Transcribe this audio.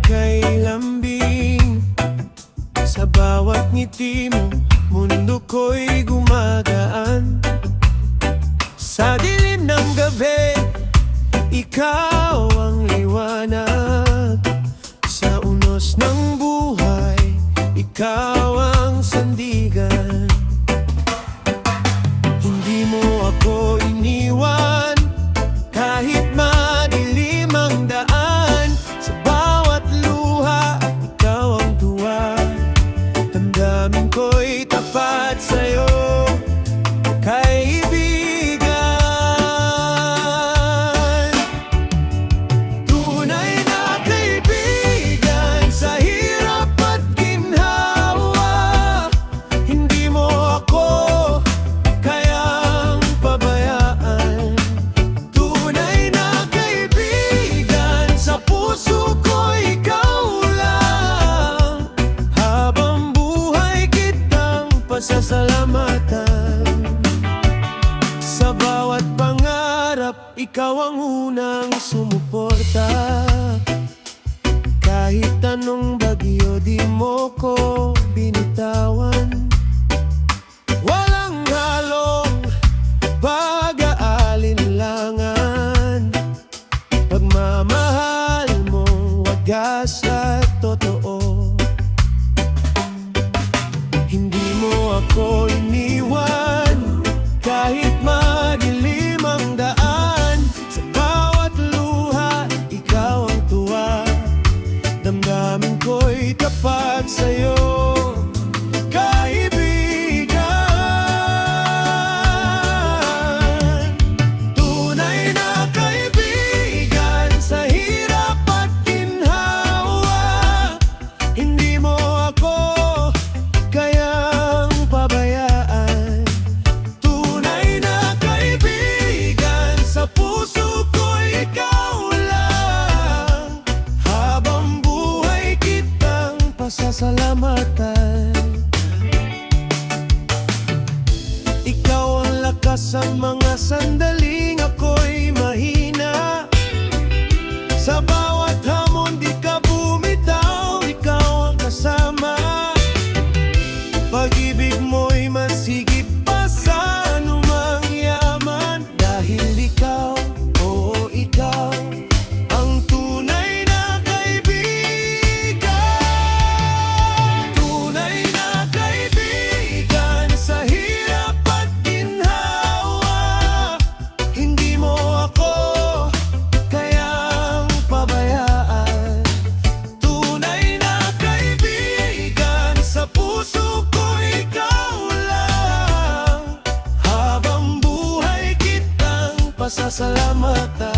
ika'y lambing. Sa bawat ngiti mo, mundo ko'y gumagaan. Sa dilim ng gabi, ikaw ang liwanag. Sa unos ng buhay, ikaw ang sandigan. Hindi mo ako iniwan, kahit madilim ang daan. Sa bawat luha, ikaw ang tuwa. Damdamin ko'y tapat sa'yo, kaibigan. Tunay na kaibigan sa hirap at ginhawa. Hindi mo ako kayang pabayaan. Tunay na kaibigan, sa puso ko ikaw lang. Habang buhay kitang pasasalamatan. Sa bawat pangarap, ikaw ang unang sumuporta. Kahit anong bagyo, di mo ko binitawan. Walang halong pag-aalinlangan. Pagmamahal mong wagas at totoo. Hindi mo ako iniwan, kahit madilim ang daan. Sa bawat luha, ikaw ang tuwa. Damdamin ko'y tapat sa'yo, kaibigan. Tunay na kaibigan sa hirap at ginhawa. Hindi mo ako kayang pabayaan. Tunay na kaibigan, sa puso ko ikaw lang. Habang buhay kitang pasasalamatan. Ikaw ang lakas sa mga sandaling ako'y mahina. Sa bawat hamon di ka bumitaw, ikaw ang kasama. Pag-ibig mo'y mas higit pa sa anumang yaman. Dahil ikaw, oo ikaw, ang tunay na kaibigan. Tunay na kaibigan sa hirap at ginhawa. Hindi mo ako kayang pabayaan. Tunay na kaibigan, sa puso ko ikaw lang. Habang buhay kitang pasasalamatan.